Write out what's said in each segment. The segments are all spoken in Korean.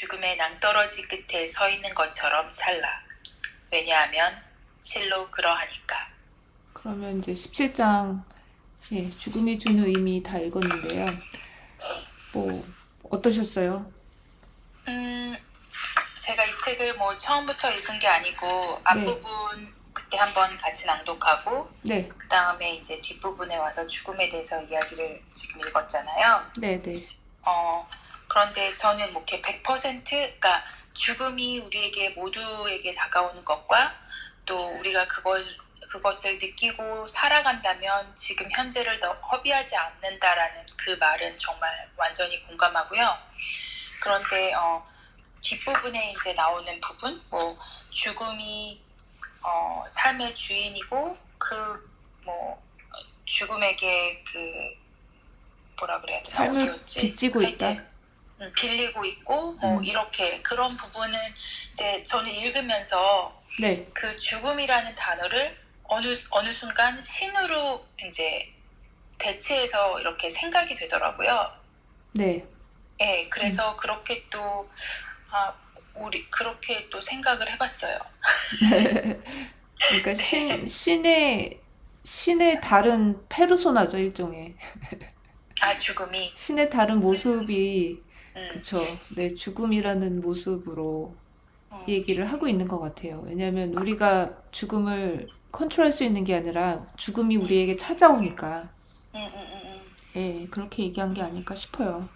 죽음의 낭떠러지 끝에 서 있는 것처럼 살라. 왜냐하면 실로 그러하니까. 그러면 이제 17장, 예, 죽음이 주는 의미 다 읽었는데요. 뭐, 어떠셨어요? 제가 이 책을 뭐 처음부터 읽은 게 아니고 네, 앞부분 그때 한번 같이 낭독하고 네, 그 다음에 이제 뒷부분에 와서 죽음에 대해서 이야기를 지금 읽었잖아요. 네, 네. 그런데 저는 뭐 이렇게 100% 그러니까 죽음이 우리에게 모두에게 다가오는 것과 또 우리가 그것을 느끼고 살아간다면 지금 현재를 더 허비하지 않는다라는 그 말은 정말 완전히 공감하고요. 그런데 뒷부분에 이제 나오는 부분, 뭐 죽음이 삶의 주인이고 죽음에게 뭐라 그래야 되나 삶을 어디였지? 빚지고 있다. 하여튼 빌리고 있고 이렇게 그런 부분은 이제 저는 읽으면서 네, 그 죽음이라는 단어를 어느 순간 신으로 이제 대체해서 이렇게 생각이 되더라고요. 네. 예, 그래서 그렇게 또 우리 그렇게 또 생각을 해봤어요. 그러니까 신의 다른 페르소나죠, 일종의. 죽음이. 신의 다른 모습이, 음, 그쵸. 네, 죽음이라는 모습으로 음, 얘기를 하고 있는 것 같아요. 왜냐하면 우리가 죽음을 컨트롤할 수 있는 게 아니라 죽음이 우리에게 찾아오니까, 음, 음, 음, 음. 예, 그렇게 얘기한 게 음. 아닐까 싶어요.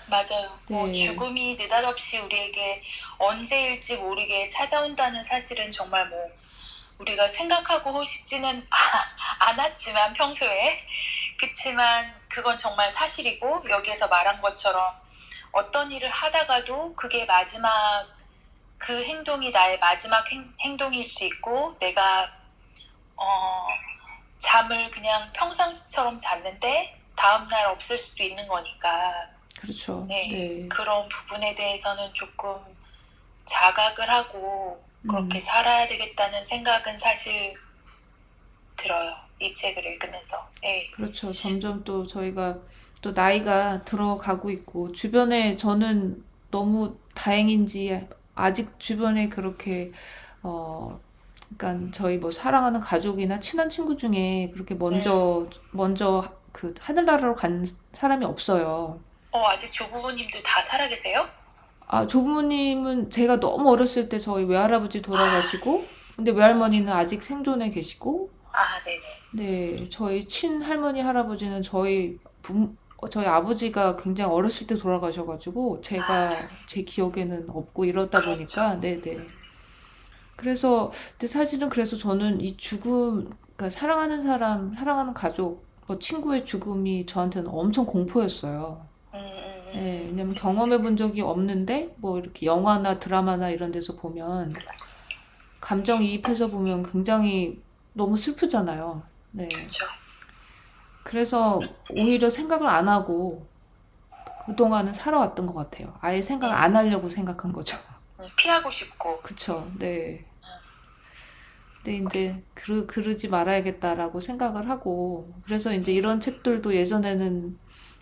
맞아요. 네, 죽음이 느닷없이 우리에게 언제일지 모르게 찾아온다는 사실은 정말 우리가 생각하고 싶지는 않았지만 평소에 그치만 그건 정말 사실이고 여기에서 말한 것처럼 어떤 일을 하다가도 그게 그 행동이 나의 마지막 행동일 수 있고 내가 잠을 그냥 평상시처럼 잤는데 다음날 없을 수도 있는 거니까 그렇죠. 네, 네. 그런 부분에 대해서는 조금 자각을 하고 그렇게 음, 살아야 되겠다는 생각은 사실 들어요. 이 책을 읽으면서. 네. 그렇죠. 점점 또 저희가 또 나이가 들어가고 있고, 주변에 저는 너무 다행인지 아직 주변에 그렇게, 어, 그러니까 저희 뭐 사랑하는 가족이나 친한 친구 중에 그렇게 먼저 그 하늘나라로 간 사람이 없어요. 아직 조부모님들 다 살아계세요? 아, 조부모님은 제가 너무 어렸을 때 저희 외할아버지 아, 돌아가시고, 근데 외할머니는 아직 생존해 계시고, 네네. 네, 저희 친할머니, 할아버지는 저희 아버지가 굉장히 어렸을 때 돌아가셔가지고, 아, 제 기억에는 없고 이러다 그렇죠. 보니까, 네네. 그래서, 근데 사실은 그래서 저는 이 죽음, 그러니까 사랑하는 사람, 사랑하는 가족, 뭐 친구의 죽음이 저한테는 엄청 공포였어요. 예, 왜냐면 경험해 본 적이 없는데, 뭐 이렇게 영화나 드라마나 이런 데서 보면, 감정이입해서 보면 굉장히 너무 슬프잖아요. 네. 그렇죠. 그래서 오히려 생각을 안 하고 그동안은 살아왔던 것 같아요. 아예 생각을 안 음, 하려고 생각한 거죠. 피하고 싶고. 그쵸. 네. 근데 이제 그러지 말아야겠다라고 생각을 하고 그래서 이제 이런 책들도 예전에는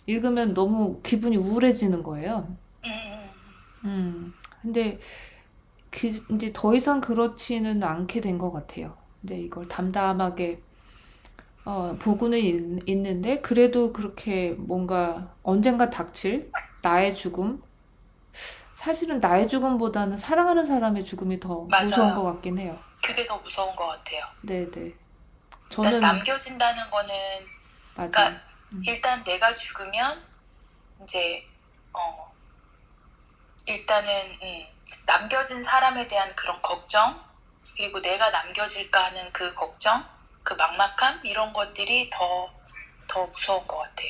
읽으면 너무 기분이 우울해지는 거예요. 음, 음, 근데 이제 더 이상 그렇지는 않게 된 것 같아요. 근데 이걸 담담하게 보고는 있는데 그래도 그렇게 뭔가 언젠가 닥칠 나의 죽음 사실은 나의 죽음보다는 사랑하는 사람의 죽음이 더 무서운 것 맞아요. 같긴 해요. 그게 더 무서운 것 같아요. 네네. 일단 저는 남겨진다는 거는, 맞아요. 그러니까 일단 내가 죽으면 이제 일단은 남겨진 사람에 대한 그런 걱정, 그리고 내가 남겨질까 하는 그 걱정, 그 막막함 이런 것들이 더 무서운 것 같아요.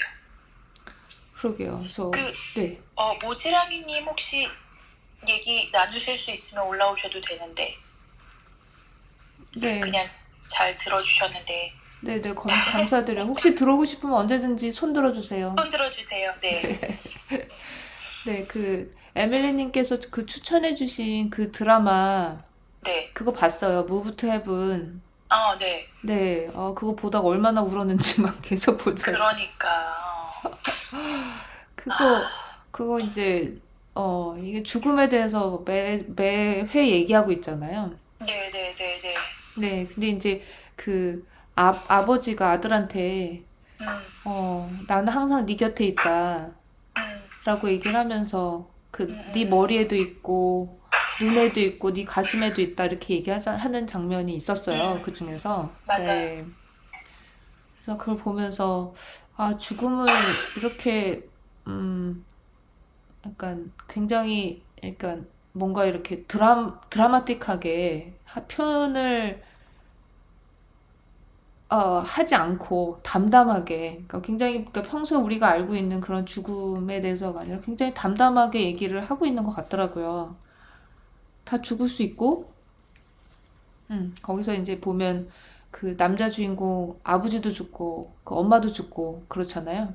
그러게요. 그 그래서 네. 모지랑이님 혹시 얘기 나누실 수 있으면 올라오셔도 되는데 네. 그냥 잘 들어주셨는데 네네. 감사드려요. 혹시 들어오고 싶으면 언제든지 손 들어주세요. 손 들어주세요. 네, 네, 에밀리님께서 그 추천해주신 그 드라마, 네, 그거 봤어요. Move to Heaven. 네. 네, 그거 보다가 얼마나 울었는지 막 계속 보면서. 그러니까 그거, 아, 그거 이제, 이게 죽음에 대해서 매회 얘기하고 있잖아요. 네네네네. 네, 근데 이제 그 아버지가 아들한테 나는 항상 네 곁에 있다 음, 라고 얘기를 하면서 네 음. 머리에도 있고 눈에도 있고 네 가슴에도 있다 이렇게 하는 장면이 있었어요. 그 중에서. 맞아요. 네. 그래서 그걸 보면서 아, 죽음을 이렇게 음, 약간 굉장히 약간 뭔가 이렇게 드라마틱하게 표현을 하지 않고 담담하게, 그러니까 굉장히, 그러니까 평소에 우리가 알고 있는 그런 죽음에 대해서가 아니라 굉장히 담담하게 얘기를 하고 있는 것 같더라고요. 다 죽을 수 있고, 거기서 이제 보면 그 남자 주인공 아버지도 죽고, 그 엄마도 죽고, 그렇잖아요.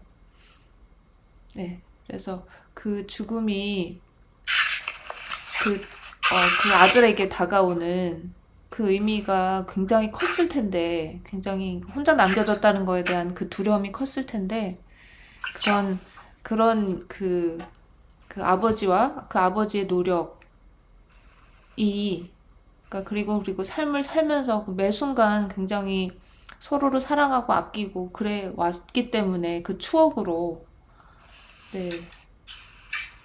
네. 그래서 그 죽음이 그 아들에게 다가오는 그 의미가 굉장히 컸을 텐데, 굉장히 혼자 남겨졌다는 거에 대한 그 두려움이 컸을 텐데, 그쵸. 그런 그 아버지와 그 아버지의 노력이, 그러니까 그리고 삶을 살면서 그매 순간 굉장히 서로를 사랑하고 아끼고 그래 왔기 때문에 그 추억으로, 네.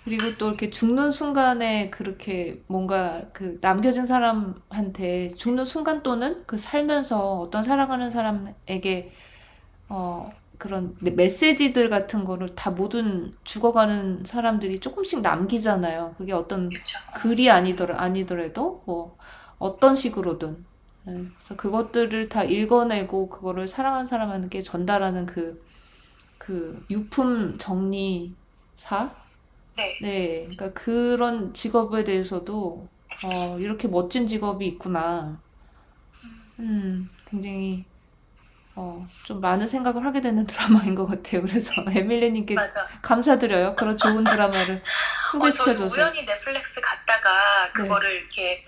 그리고 또 이렇게 죽는 순간에 그렇게 뭔가 그 남겨진 사람한테 죽는 순간 또는 그 살면서 어떤 사랑하는 사람에게 그런 메시지들 같은 거를 다 모든 죽어가는 사람들이 조금씩 남기잖아요. 그게 어떤 그쵸. 글이 아니더라도 뭐 어떤 식으로든. 그래서 그것들을 다 읽어내고 그거를 사랑하는 사람에게 전달하는 그 유품 정리사? 네. 네, 그러니까 그런 직업에 대해서도 이렇게 멋진 직업이 있구나. 굉장히 좀 많은 생각을 하게 되는 드라마인 것 같아요. 그래서 에밀리님께 맞아. 감사드려요. 그런 좋은 드라마를 저도 소개시켜줘서. 우연히 넷플릭스 갔다가 네, 그거를 이렇게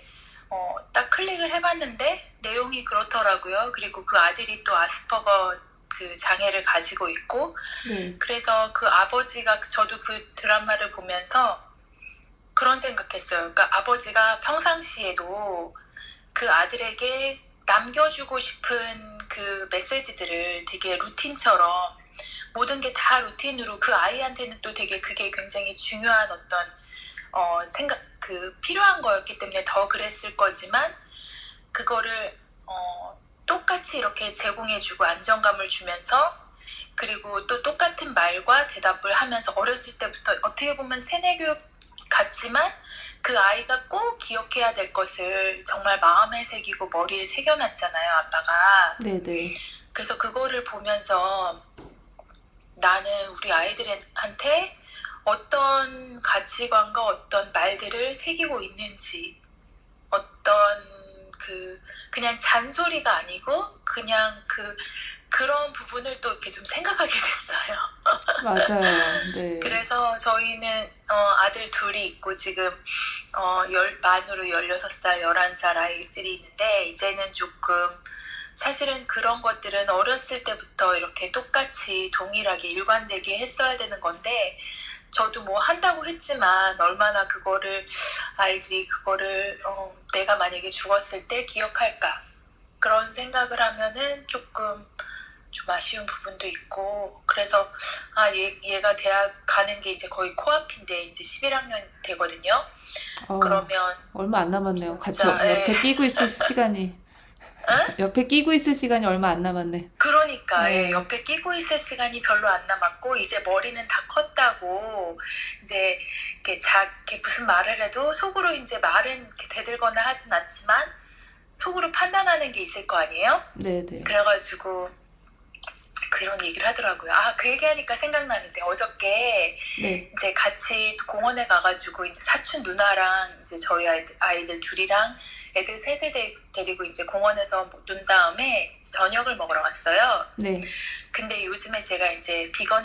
딱 클릭을 해봤는데 내용이 그렇더라고요. 그리고 그 아들이 또 아스퍼거 그 장애를 가지고 있고, 네, 그래서 그 아버지가 저도 그 드라마를 보면서 그런 생각했어요. 그러니까 아버지가 평상시에도 그 아들에게 남겨주고 싶은 그 메시지들을 되게 루틴처럼 모든 게 다 루틴으로 그 아이한테는 또 되게 그게 굉장히 중요한 어떤 생각 필요한 거였기 때문에 더 그랬을 거지만 그거를 똑같이 이렇게 제공해주고 안정감을 주면서 그리고 또 똑같은 말과 대답을 하면서 어렸을 때부터 어떻게 보면 세뇌교육 같지만 그 아이가 꼭 기억해야 될 것을 정말 마음에 새기고 머리에 새겨놨잖아요, 아빠가. 네, 네, 그래서 그거를 보면서 나는 우리 아이들한테 어떤 가치관과 어떤 말들을 새기고 있는지, 어떤 그냥 잔소리가 아니고 그냥 그런 부분을 또 이렇게 좀 생각하게 됐어요. 맞아요. 네, 그래서 저희는 아들 둘이 있고 지금 만으로 16살, 11살 아이들이 있는데 이제는 조금 사실은 그런 것들은 어렸을 때부터 이렇게 똑같이 동일하게 일관되게 했어야 되는 건데 저도 뭐 한다고 했지만 얼마나 아이들이 그거를 내가 만약에 죽었을 때 기억할까 그런 생각을 하면은 조금 좀 아쉬운 부분도 있고 그래서 얘가 대학 가는 게 이제 거의 코앞인데 이제 11학년 되거든요. 어, 그러면 얼마 안 남았네요. 같이 진짜 옆에 끼고 있을 시간이, 응? 옆에 끼고 있을 시간이 얼마 안 남았네. 그러니까 네, 옆에 끼고 있을 시간이 별로 안 남았고 이제 머리는 다 컸다고 이제 이렇게 무슨 말을 해도 속으로 이제 말은 이렇게 대들거나 하진 않지만 속으로 판단하는 게 있을 거 아니에요? 네, 네, 그래가지고 그런 얘기를 하더라고요. 그 얘기하니까 생각나는데 어저께 네, 이제 같이 공원에 가가지고 이제 사촌 누나랑 이제 저희 아이들 둘이랑 애들 셋을 데리고 이제 공원에서 논 다음에 저녁을 먹으러 왔어요. 네, 근데 요즘에 제가 이제 비건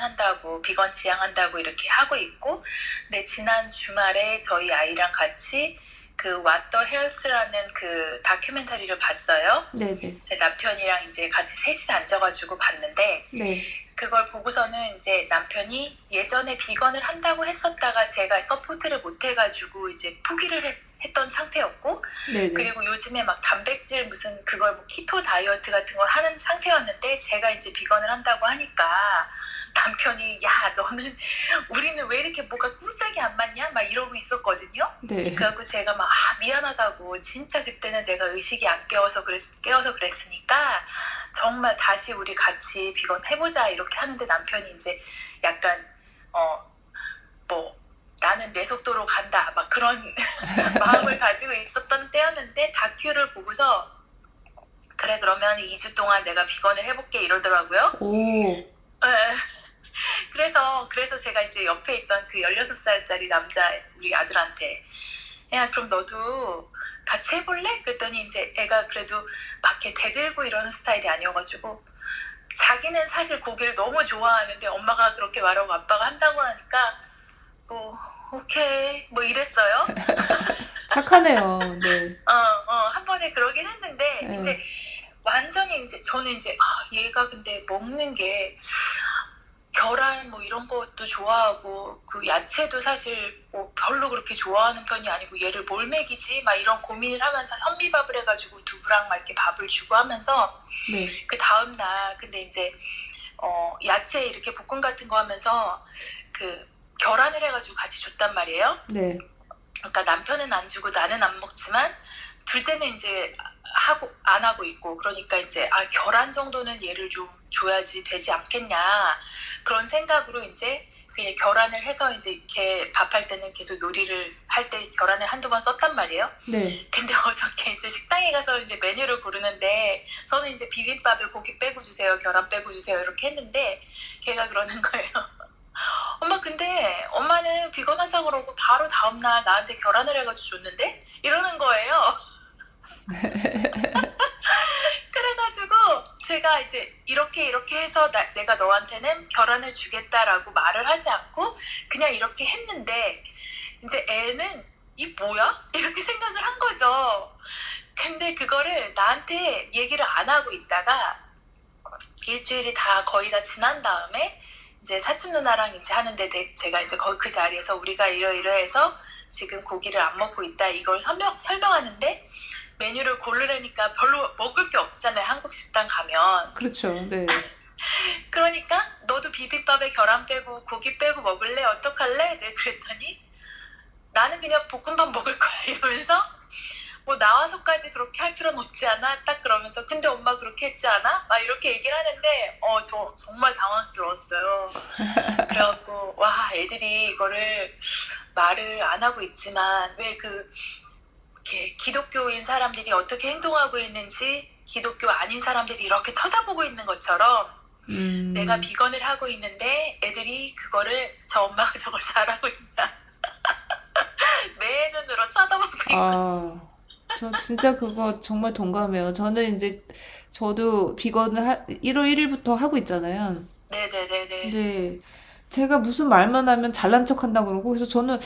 지향한다고 이렇게 하고 있고, 근데 지난 주말에 저희 아이랑 같이 그 What the Health라는 그 다큐멘터리를 봤어요. 네, 네, 남편이랑 이제 같이 셋이 앉아가지고 봤는데 네, 그걸 보고서는 이제 남편이 예전에 비건을 한다고 했었다가 제가 서포트를 못 해가지고 이제 포기를 했던 상태였고, 네네. 그리고 요즘에 막 단백질 무슨 그걸 뭐 키토 다이어트 같은 걸 하는 상태였는데 제가 이제 비건을 한다고 하니까 남편이 야 너는 우리는 왜 이렇게 뭐가 꿀짝이 안 맞냐 막 이러고 있었거든요. 네. 그래갖고 제가 막 미안하다고 진짜 그때는 내가 의식이 안 깨워서 그랬으니까 정말 다시 우리 같이 비건 해보자 이렇게 하는데 남편이 이제 약간 뭐 나는 내 속도로 간다 막 그런 마음을 가지고 있었던 때였는데 다큐를 보고서 그래 그러면 2주 동안 내가 비건을 해볼게 이러더라고요. 오, 그래서 제가 이제 옆에 있던 그 16살짜리 남자 우리 아들한테 야 그럼 너도 같이 해볼래? 그랬더니 이제 애가 그래도 막 이렇게 대들고 이러는 스타일이 아니어가지고 자기는 사실 고기를 너무 좋아하는데 엄마가 그렇게 말하고 아빠가 한다고 하니까 뭐 오케이 뭐 이랬어요. 착하네요. 네. 한 번에 그러긴 했는데 네. 이제 완전히 이제 저는 이제 얘가 근데 먹는 게 계란 뭐 이런 것도 좋아하고 그 야채도 사실 뭐 별로 그렇게 좋아하는 편이 아니고 얘를 뭘 먹이지 막 이런 고민을 하면서 현미밥을 해가지고 두부랑 막 이렇게 밥을 주고 하면서 네. 그 다음날 근데 이제 야채 이렇게 볶음 같은 거 하면서 그 계란을 해가지고 같이 줬단 말이에요. 네. 그러니까 남편은 안 주고 나는 안 먹지만 둘째는 이제 안 하고 있고 그러니까 이제 계란 정도는 얘를 좀 줘야지 되지 않겠냐 그런 생각으로 이제 그냥 계란을 해서 이제 이렇게 밥할 때는 계속 요리를 할 때 계란을 한두 번 썼단 말이에요. 네. 근데 어저께 이제 식당에 가서 이제 메뉴를 고르는데 저는 이제 비빔밥에 고기 빼고 주세요, 계란 빼고 주세요 이렇게 했는데 걔가 그러는 거예요. 엄마 근데 엄마는 비건 하자 그러고 바로 다음날 나한테 계란을 해가지고 줬는데? 이러는 거예요. 그래가지고 제가 이제 이렇게 해서 내가 너한테는 계란을 주겠다라고 말을 하지 않고 그냥 이렇게 했는데 이제 애는 이 뭐야? 이렇게 생각을 한 거죠. 근데 그거를 나한테 얘기를 안 하고 있다가 일주일이 다 거의 다 지난 다음에 이제 사촌 누나랑 이제 하는데 제가 이제 거기 그 자리에서 우리가 이러이러해서 지금 고기를 안 먹고 있다 이걸 설명하는데 메뉴를 고르려니까 별로 먹을 게 없잖아요. 한국 식당 가면. 그렇죠. 네. 그러니까 너도 비빔밥에 계란 빼고 고기 빼고 먹을래? 어떡할래? 네 그랬더니 나는 그냥 볶음밥 먹을 거야 이러면서 뭐 나와서까지 그렇게 할 필요는 없지 않아? 딱 그러면서 근데 엄마 그렇게 했지 않아? 막 이렇게 얘기를 하는데 저 정말 당황스러웠어요. 그래갖고 와 애들이 이거를 말을 안 하고 있지만 왜 이렇게 기독교인 사람들이 어떻게 행동하고 있는지 기독교 아닌 사람들이 이렇게 쳐다보고 있는 것처럼 내가 비건을 하고 있는데 애들이 그거를 저 엄마가 저걸 잘하고 있나 매 눈으로 쳐다보고 있고 저 진짜 그거 정말 동감해요. 저도 비건을 1월 1일부터 하고 있잖아요. 네네네네. 근데 제가 무슨 말만 하면 잘난 척 한다고 그러고, 그래서 저는,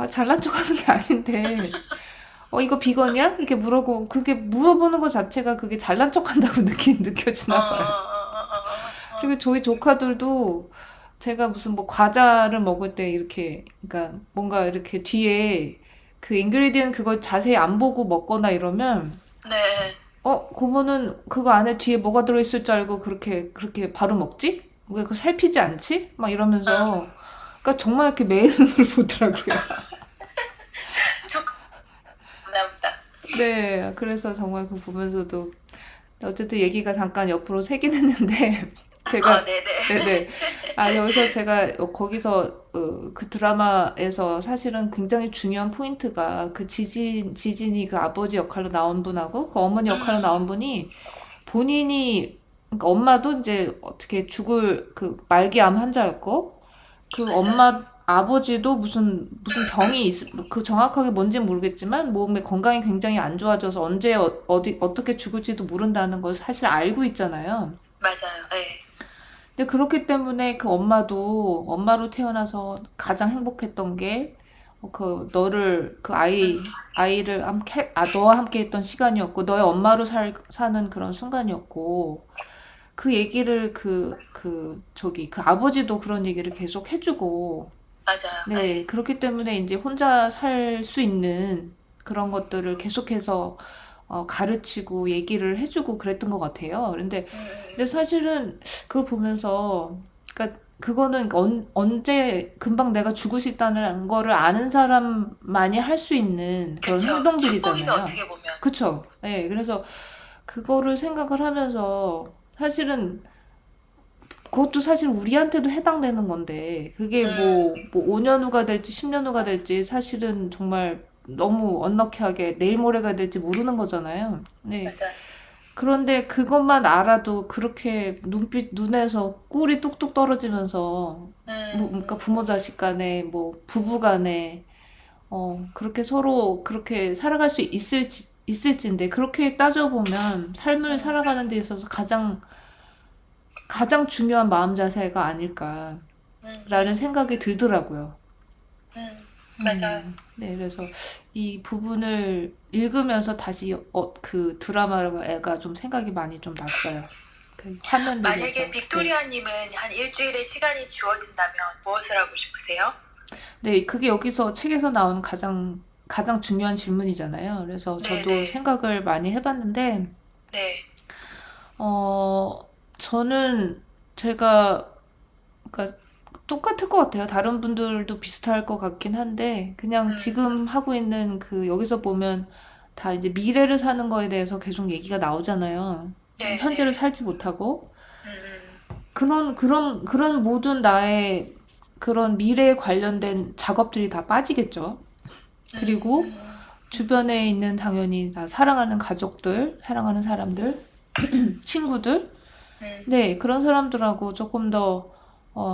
잘난 척 하는 게 아닌데, 이거 비건이야? 이렇게 그게 물어보는 것 자체가 그게 잘난 척 한다고 느껴지나 봐요. 그리고 저희 조카들도 제가 무슨 뭐 과자를 먹을 때 이렇게, 그러니까 뭔가 이렇게 뒤에 그 인그리디언트 그걸 자세히 안 보고 먹거나 이러면, 네. 그거는 그거 안에 뒤에 뭐가 들어있을 줄 알고 그렇게 바로 먹지? 왜 그거 살피지 않지? 막 이러면서, 그러니까 정말 이렇게 매의 눈으로 보더라고요. 나보다. 네, 그래서 정말 그거 보면서도, 어쨌든 얘기가 잠깐 옆으로 새긴 했는데, 제가, 네네. 네네. 여기서 제가 거기서 그 드라마에서 사실은 굉장히 중요한 포인트가 그 지진이 그 아버지 역할로 나온 분하고 그 어머니 역할로 나온 분이 본인이, 그러니까 엄마도 이제 어떻게 죽을 그 말기암 환자였고 그 맞아요. 아버지도 무슨 병이 그 정확하게 뭔지는 모르겠지만 몸의 건강이 굉장히 안 좋아져서 언제 어떻게 죽을지도 모른다는 걸 사실 알고 있잖아요. 맞아요. 네. 근데 그렇기 때문에 그 엄마로 태어나서 가장 행복했던 게, 아이를 너와 함께 했던 시간이었고, 너의 엄마로 사는 그런 순간이었고, 그 얘기를 그 아버지도 그런 얘기를 계속 해주고, 맞아요. 네, 그렇기 때문에 이제 혼자 살 수 있는 그런 것들을 계속해서 가르치고 얘기를 해주고 그랬던 것 같아요. 근데 사실은 그걸 보면서, 그러니까 그거는 언제 금방 내가 죽을 수 있다는 거를 아는 사람만이 할 수 있는 그런 그쵸. 축복이죠, 행동들이잖아요. 어떻게 보면. 그쵸? 네, 그래서 그거를 생각을 하면서 사실은 그것도 사실 우리한테도 해당되는 건데, 그게 뭐 5년 후가 될지 10년 후가 될지 사실은 정말 너무 언럭키하게 내일 모레가 될지 모르는 거잖아요. 네. 맞아요. 그런데 그것만 알아도 그렇게 눈에서 꿀이 뚝뚝 떨어지면서, 그러니까 부모 자식 간에, 뭐, 부부 간에, 그렇게 서로 그렇게 살아갈 수 있을지인데, 그렇게 따져보면 삶을 살아가는 데 있어서 가장 중요한 마음 자세가 아닐까라는 생각이 들더라고요. 맞아요. 네, 그래서 이 부분을 읽으면서 다시 그 드라마가 좀 생각이 많이 좀 났어요. 그 화면들에서. 만약에 빅토리아님은 한 일주일의 시간이 주어진다면 무엇을 하고 싶으세요? 네, 그게 여기서 책에서 나온 가장 중요한 질문이잖아요. 그래서 저도 네네. 생각을 많이 해봤는데, 네. 어, 저는 제가, 그러니까 똑같을 것 같아요. 다른 분들도 비슷할 것 같긴 한데, 그냥 지금 하고 있는 여기서 보면 다 이제 미래를 사는 거에 대해서 계속 얘기가 나오잖아요. 네. 현재를 네. 살지 못하고. 그런 모든 나의 그런 미래에 관련된 작업들이 다 빠지겠죠. 그리고 주변에 있는 당연히 다 사랑하는 가족들, 사랑하는 사람들, 친구들, 네, 그런 사람들하고 조금 더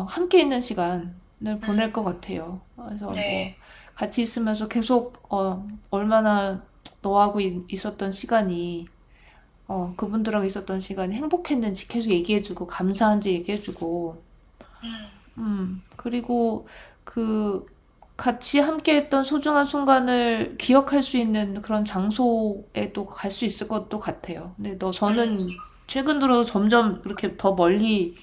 함께 있는 시간을 보낼 것 같아요. 그래서 뭐 네. 같이 있으면서 계속 얼마나 너하고 있었던 시간이 그분들하고 있었던 시간이 행복했는지 계속 얘기해주고 감사한지 얘기해주고 그리고 그 같이 함께했던 소중한 순간을 기억할 수 있는 그런 장소에 또 갈 수 있을 것도 같아요. 근데 저는 최근 들어 점점 이렇게 더 멀리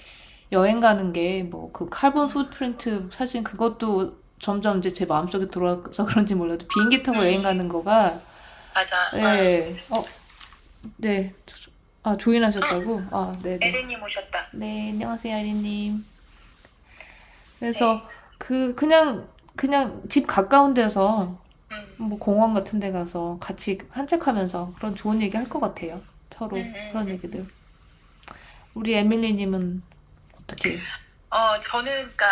여행 가는 게 뭐 그 카본 풋프린트 사실 그것도 점점 이제 제 마음속에 들어와서 그런지 몰라도 비행기 타고 여행 가는 거가 맞아. 네, 네. 아, 조인하셨다고? 아, 네네. 에리님 오셨다. 네, 안녕하세요, 아리님. 네. 그래서 그냥 집 가까운 데서 뭐 공원 같은 데 가서 같이 산책하면서 그런 좋은 얘기 할 것 같아요. 서로 그런 얘기들. 우리 에밀리님은 어떻게? 저는 그러니까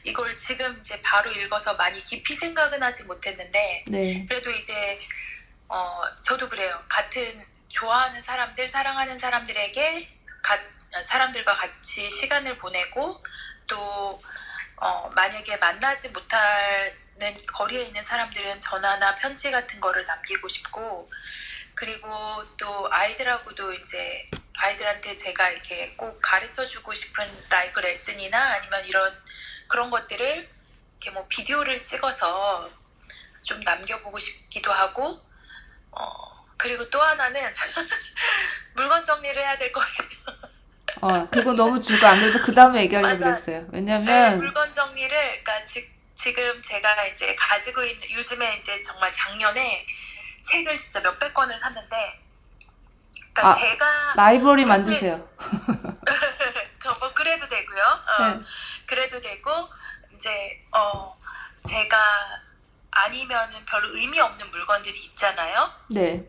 이걸 지금 이제 바로 읽어서 많이 깊이 생각은 하지 못했는데 네, 그래도 이제 저도 그래요. 같은 좋아하는 사람들, 사랑하는 사람들에게 사람들과 같이 시간을 보내고 또 만약에 만나지 못하는 거리에 있는 사람들은 전화나 편지 같은 거를 남기고 싶고 그리고 또 아이들하고도 이제 아이들한테 제가 이렇게 꼭 가르쳐주고 싶은 라이프 레슨이나 아니면 그런 것들을 이렇게 뭐 비디오를 찍어서 좀 남겨보고 싶기도 하고 그리고 또 하나는 물건 정리를 해야 될 것 같아요. 그거 너무 줄거 안 그래도 그 다음에 얘기하려고 맞아. 그랬어요. 네, 왜냐면, 물건 정리를 그러니까 지금 제가 이제 가지고 있는 요즘에 이제 정말 작년에 책을 진짜 몇백 권을 샀는데 그러니까 제가 라이브러리 교수님- 만드세요. 뭐 그래도 되고요. 네. 그래도 되고 이제 제가 아니면은 별로 의미 없는 물건들이 있잖아요. 네,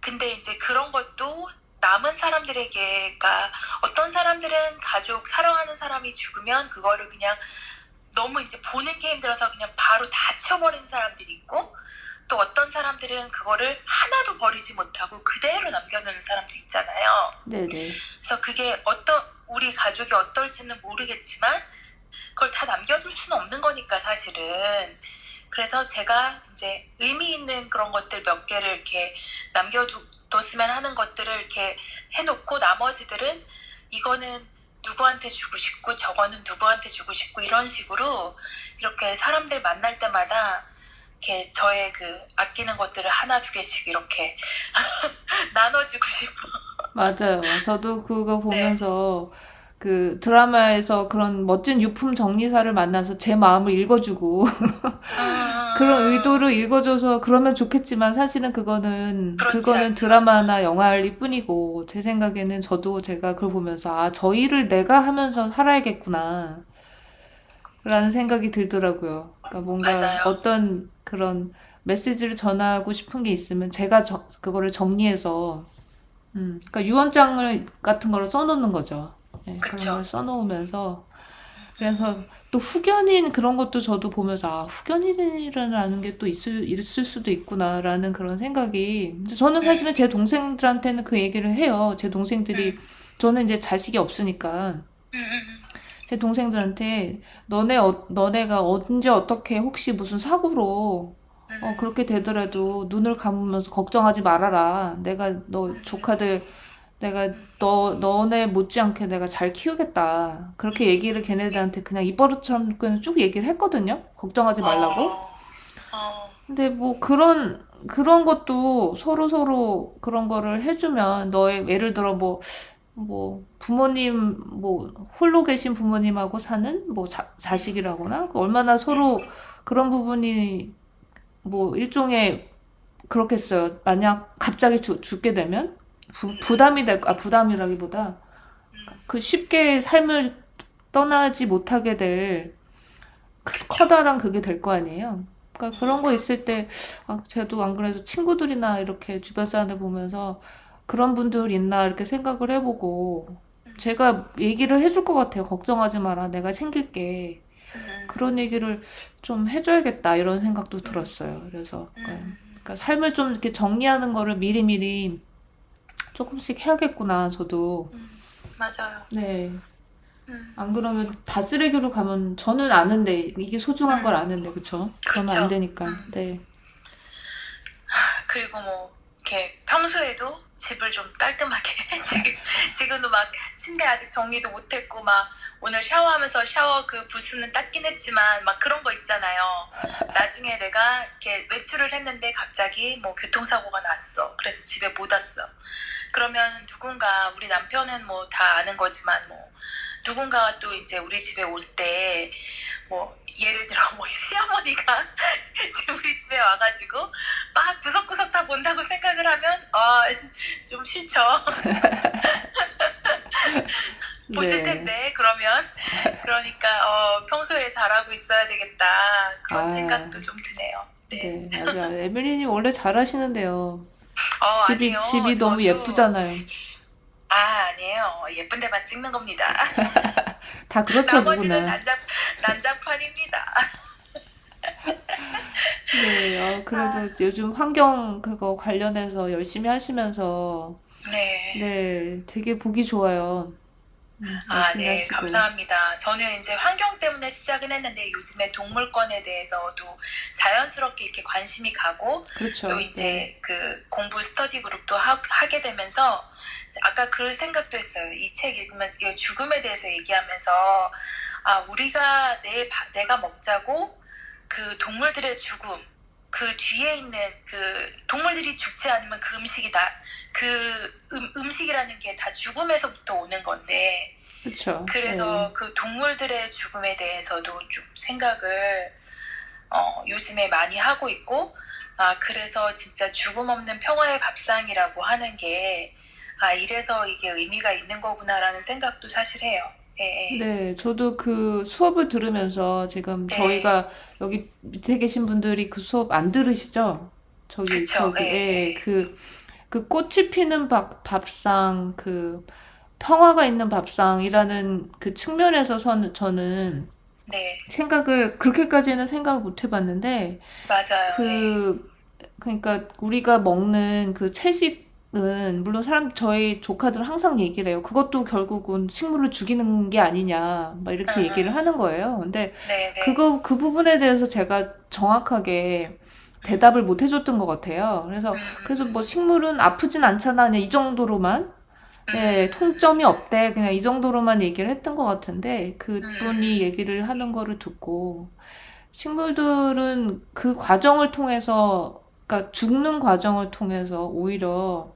근데 이제 그런 것도 남은 사람들에게, 그러니까 어떤 사람들은 가족, 사랑하는 사람이 죽으면 그거를 그냥 너무 이제 보는 게 힘들어서 그냥 바로 다 치워버리는 사람들이 있고 또 어떤 사람들은 그거를 하나도 버리지 못하고 그대로 남겨놓는 사람도 있잖아요. 네네. 그래서 그게 우리 가족이 어떨지는 모르겠지만 그걸 다 남겨둘 수는 없는 거니까 사실은. 그래서 제가 이제 의미 있는 그런 것들 몇 개를 이렇게 남겨뒀으면 하는 것들을 이렇게 해놓고 나머지들은 이거는 누구한테 주고 싶고 저거는 누구한테 주고 싶고 이런 식으로 이렇게 사람들 만날 때마다 이렇게 저의 그 아끼는 것들을 하나 두 개씩 이렇게 나눠주고 싶어. 맞아요. 저도 그거 네. 보면서 그 드라마에서 그런 멋진 유품 정리사를 만나서 제 마음을 읽어주고 그런 의도를 읽어줘서 그러면 좋겠지만 사실은 그렇지 그거는 않죠. 드라마나 영화일 뿐이고 제 생각에는 저도 제가 그걸 보면서 아, 저 일을 내가 하면서 살아야겠구나 라는 생각이 들더라고요. 그러니까 뭔가 맞아요. 어떤 그런 메시지를 전하고 싶은 게 있으면 제가 그거를 정리해서 그러니까 유언장을 같은 거를 써놓는 거죠. 예, 그런 그쵸. 걸 써놓으면서 그래서 또 후견인 그런 것도 저도 보면서 아 후견인이라는 게 또 있을 수도 있구나라는 그런 생각이 근데 저는 사실은 제 동생들한테는 그 얘기를 해요. 제 동생들이 음, 저는 이제 자식이 없으니까 제 동생들한테 너네가 언제 어떻게 혹시 무슨 사고로 그렇게 되더라도 눈을 감으면서 걱정하지 말아라. 내가 너 조카들 내가 너네 못지않게 내가 잘 키우겠다. 그렇게 얘기를 걔네들한테 그냥 입버릇처럼 그냥 쭉 얘기를 했거든요. 걱정하지 말라고. 어, 어, 근데 뭐 그런 것도 서로 그런 거를 해주면 너의 예를 들어 뭐 부모님 뭐 홀로 계신 부모님하고 사는 뭐 자식이라거나 얼마나 서로 그런 부분이 뭐 일종의 그렇겠어요. 만약 갑자기 죽게 되면 부담이라기보다 그 쉽게 삶을 떠나지 못하게 될 그쵸. 커다란 그게 될 거 아니에요. 그러니까 그런 거 있을 때, 아, 쟤도 안 그래도 친구들이나 이렇게 주변 사람들 보면서 그런 분들 있나 이렇게 생각을 해보고 제가 얘기를 해줄 것 같아요. 걱정하지 마라. 내가 챙길게. 그런 얘기를 좀 해줘야겠다. 이런 생각도 들었어요. 그래서, 그러니까 삶을 좀 이렇게 정리하는 거를 미리미리 조금씩 해야겠구나. 저도. 맞아요. 네. 음, 안 그러면 다 쓰레기로 가면 저는 아는데 이게 소중한 걸 아는데 그쵸? 그러면 안 그쵸. 되니까. 네. 그리고 뭐 이렇게 평소에도 집을 좀 깔끔하게 지금도 막 침대 아직 정리도 못했고 막 오늘 샤워하면서 샤워 그 부스는 닦긴 했지만 막 그런 거 있잖아요. 나중에 내가 이렇게 외출을 했는데 갑자기 뭐 교통사고가 났어. 그래서 집에 못 왔어. 그러면 누군가 우리 남편은 뭐 다 아는 거지만 뭐 누군가가 또 이제 우리 집에 올 때 뭐 예를 들어 뭐 시어머니가 지금 우리 집에 와가지고 막 구석구석 다 본다고 생각을 하면 아 좀 싫죠. 보실 네. 텐데 그러면 그러니까 평소에 잘하고 있어야 되겠다 그런 아, 생각도 좀 드네요. 네. 네. 맞아. 에밀리님 원래 잘하시는데요. 아니에요. 집이 너무 저도 예쁘잖아요. 아니에요. 예쁜 데만 찍는 겁니다. 다 그렇죠, 나머지는 누구나. 난장판입니다. 네. 그래도 요즘 환경 그거 관련해서 열심히 하시면서, 네. 네. 되게 보기 좋아요. 열심히 네, 하시고. 감사합니다. 저는 이제 환경 때문에 시작은 했는데 요즘에 동물권에 대해서도 자연스럽게 이렇게 관심이 가고 또 그렇죠. 네. 이제 그 공부 스터디 그룹도 하게 되면서 아까 그 생각도 했어요. 이 책 읽으면서 이 죽음에 대해서 얘기하면서 아, 우리가 내가 먹자고 그 동물들의 죽음 그 뒤에 있는 그 동물들이 죽지 않으면 그 음식이다. 그 음식이라는 게 다 죽음에서부터 오는 건데 그렇죠. 네. 그래서 그 동물들의 죽음에 대해서도 좀 생각을 요즘에 많이 하고 있고 그래서 진짜 죽음 없는 평화의 밥상이라고 하는 게 이래서 이게 의미가 있는 거구나라는 생각도 사실 해요. 예, 예. 네, 저도 그 수업을 들으면서 지금 네, 저희가 여기 밑에 계신 분들이 그 수업 안 들으시죠? 그쵸, 예, 예, 예. 그 꽃이 피는 밥상, 그 평화가 있는 밥상이라는 그 측면에서 저는 네, 그렇게까지는 생각을 못 해봤는데, 맞아요, 예. 그, 그러니까 우리가 먹는 그 채식은 물론 저희 조카들은 항상 얘기를 해요. 그것도 결국은 식물을 죽이는 게 아니냐, 막 이렇게 얘기를 하는 거예요. 근데 네, 네. 그 부분에 대해서 제가 정확하게 대답을 못 해줬던 것 같아요. 그래서 뭐 식물은 아프진 않잖아. 그냥 이 정도로만, 예, 통점이 없대. 그냥 이 정도로만 얘기를 했던 것 같은데, 그분이 얘기를 하는 거를 듣고, 식물들은 그 과정을 통해서, 그러니까 죽는 과정을 통해서 오히려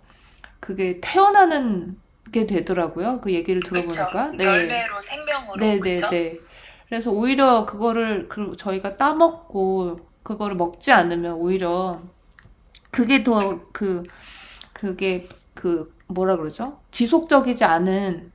그게 태어나는 게 되더라고요. 그 얘기를 그쵸. 들어보니까. 네. 열매로 생명으로, 네, 네, 그쵸? 네. 그래서 오히려 그거를 저희가 따먹고 그거를 먹지 않으면 오히려 그게 더 그게 뭐라 그러죠? 지속적이지 않은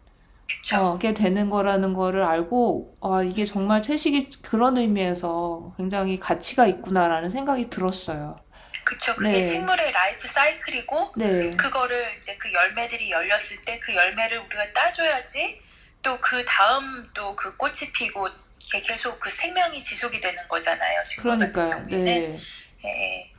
그쵸. 게 되는 거라는 거를 알고, 아, 이게 정말 채식이 그런 의미에서 굉장히 가치가 있구나라는 생각이 들었어요. 그쵸. 그게 네, 생물의 라이프 사이클이고, 네, 그거를 이제 그 열매들이 열렸을 때 그 열매를 우리가 따줘야지 또 그 다음 또 그 꽃이 피고 이게 계속 그 생명이 지속이 되는 거잖아요. 식물 같은 그러니까요. 경우에는. 네. 예, 예.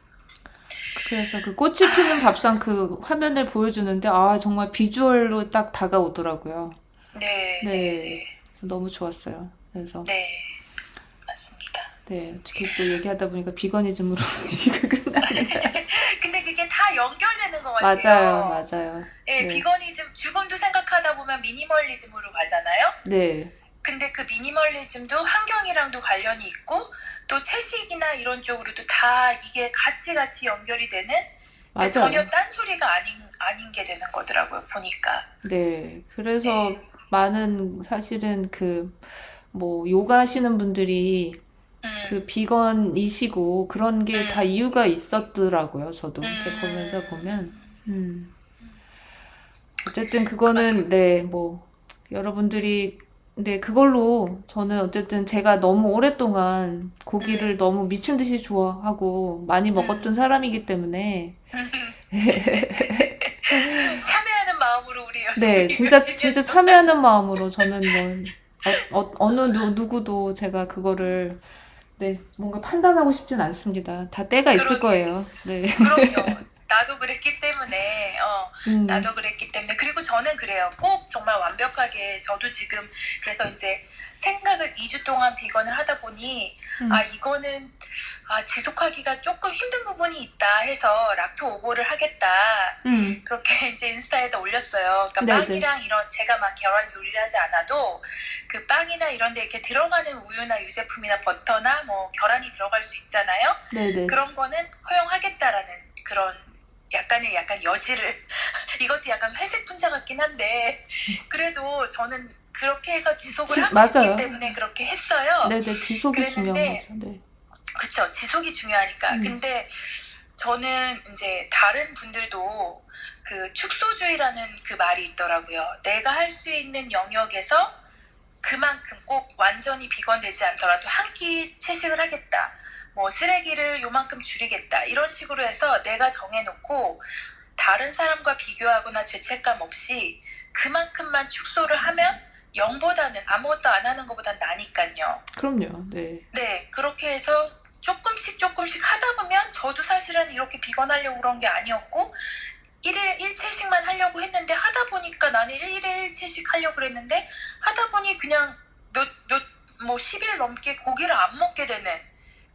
그래서 그 꽃이 피는 밥상 그 화면을 보여주는데, 아, 정말 비주얼로 딱 다가오더라고요. 네, 네, 네, 네. 너무 좋았어요. 그래서, 네, 맞습니다. 네, 어떻게 또 얘기하다 보니까 비거니즘으로 얘기가 끝나네. 근데 그게 다 연결되는 것 맞아요, 같아요. 맞아요. 예, 네, 비거니즘, 죽음도 생각하다 보면 미니멀리즘으로 가잖아요. 네, 근데 그 미니멀리즘도 환경이랑도 관련이 있고 또 채식이나 이런 쪽으로도 다 이게 같이 연결이 되는 그러니까 전혀 맞아요. 딴소리가 아닌 게 되는 거더라고요, 보니까. 네, 그래서 네. 많은 사실은 뭐, 요가 하시는 분들이 음, 비건이시고 그런 게 다 음, 이유가 있었더라고요. 저도 이렇게 보면서 보면. 음, 음. 어쨌든 그거는, 맞습니다. 네, 뭐, 여러분들이, 네, 그걸로 저는 어쨌든 제가 너무 오랫동안 고기를 음, 너무 미친 듯이 좋아하고 많이 먹었던 음. 사람이기 때문에, 참여하는 마음으로 우리 네, 열심히 진짜, 열심히 진짜 하죠. 참여하는 마음으로 저는 뭐, 어느 누구도 제가 그거를, 네, 뭔가 판단하고 싶진 않습니다. 다 때가 있을 그러게. 거예요. 네. 그럼요. 나도 그랬기 때문에, 음, 나도 그랬기 때문에. 그리고 저는 그래요. 꼭 정말 완벽하게, 저도 지금, 그래서 이제 생각을 2주 동안 비건을 하다 보니, 아, 음, 이거는, 지속하기가 조금 힘든 부분이 있다 해서 락토 오보를 하겠다. 음, 그렇게 이제 인스타에다 올렸어요. 그러니까 네네, 빵이랑 이런, 제가 막 계란 요리를 하지 않아도, 그 빵이나 이런 데 이렇게 들어가는 우유나 유제품이나 버터나 뭐 계란이 들어갈 수 있잖아요. 네네. 그런 거는 허용하겠다라는 그런 약간 여지를 이것도 약간 회색 분자 같긴 한데 그래도 저는 그렇게 해서 지속을 하고 싶기 맞아요. 때문에 그렇게 했어요. 네네, 지속이 중요한 거죠. 그랬는데 네. 그쵸, 지속이 중요하니까. 음, 근데 저는 이제 다른 분들도 그 축소주의라는 그 말이 있더라고요. 내가 할 수 있는 영역에서 그만큼 꼭 완전히 비건되지 않더라도 한 끼 채식을 하겠다. 뭐 쓰레기를 요만큼 줄이겠다. 이런 식으로 해서 내가 정해놓고 다른 사람과 비교하거나 죄책감 없이 그만큼만 축소를 하면 0보다는 아무것도 안 하는 것보단 나니까요. 그럼요. 네. 네, 그렇게 해서 조금씩 하다 보면 저도 사실은 이렇게 비건하려고 그런 게 아니었고 1일 1채식만 하려고 했는데 하다 보니까 나는 1일 1채식 하려고 그랬는데 하다 보니 그냥 뭐 10일 넘게 고기를 안 먹게 되는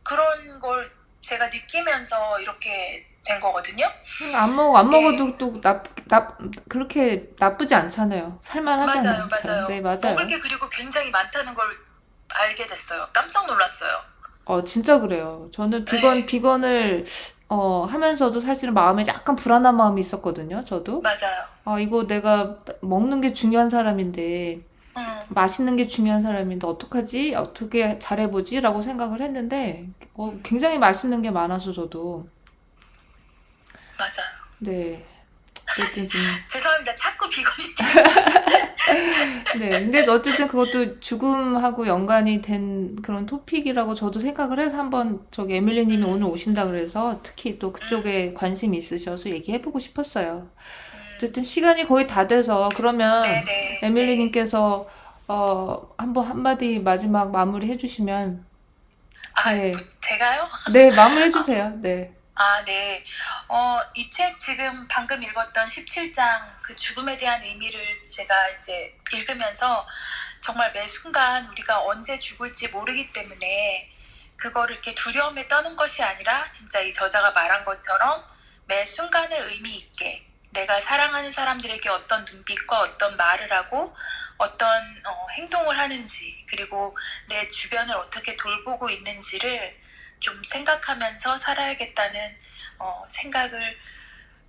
그런 걸 제가 느끼면서 이렇게 된 거거든요. 안 예, 먹어도 또 그렇게 나쁘지 않잖아요. 살만하잖아요. 잘. 맞아요. 네, 먹을 맞아요. 게 그리고 굉장히 많다는 걸 알게 됐어요. 깜짝 놀랐어요. 진짜 그래요. 저는 네, 비건을, 하면서도 사실은 마음에 약간 불안한 마음이 있었거든요. 저도. 맞아요. 이거 내가 먹는 게 중요한 사람인데, 음, 맛있는 게 중요한 사람인데, 어떡하지? 어떻게 잘해보지? 라고 생각을 했는데, 굉장히 맛있는 게 많아서 저도. 맞아요. 네. 어쨌든 좀 죄송합니다. 자꾸 비건이 네, 근데 어쨌든 그것도 죽음하고 연관이 된 그런 토픽이라고 저도 생각을 해서 한번 저기 에밀리님이 오늘 음, 오신다 그래서 특히 또 음, 그쪽에 관심이 있으셔서 얘기해보고 싶었어요. 어쨌든 음. 시간이 거의 다 돼서 그러면 네네, 네. 에밀리님께서 한번 한마디 마지막 마무리 해주시면 네, 제가요? 네, 마무리 해주세요. 네, 네. 이 책 지금 방금 읽었던 17장 그 죽음에 대한 의미를 제가 이제 읽으면서 정말 매 순간 우리가 언제 죽을지 모르기 때문에 그거를 이렇게 두려움에 떠는 것이 아니라 진짜 이 저자가 말한 것처럼 매 순간을 의미 있게 내가 사랑하는 사람들에게 어떤 눈빛과 어떤 말을 하고 어떤 행동을 하는지 그리고 내 주변을 어떻게 돌보고 있는지를 좀 생각하면서 살아야겠다는 생각을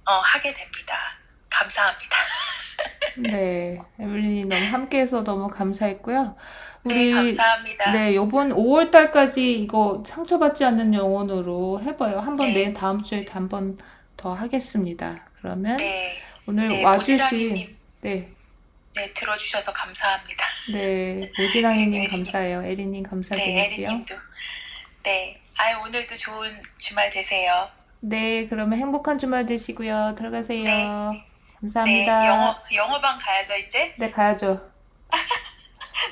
하게 됩니다. 감사합니다. 네, 에밀린이 너무 함께해서 너무 감사했고요. 네, 우리 감사합니다. 네, 요번 5월 달까지 이거 상처받지 않는 영혼으로 해봐요. 네, 다음 주에 한 번 더 하겠습니다. 그러면 네, 오늘 네, 와주신, 모지랑이님, 네, 네, 들어주셔서 감사합니다. 네, 그리고 모지랑이님 에리님, 감사해요. 에리님 네, 감사드리고요. 에리님도, 네. 아유, 오늘도 좋은 주말 되세요. 네, 그러면 행복한 주말 되시고요. 네, 들어가세요. 네, 감사합니다. 영어방 가야죠, 이제. 네, 가야죠.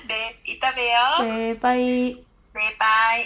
네, 이따 봬요. 네, 빠이. 네, 바이.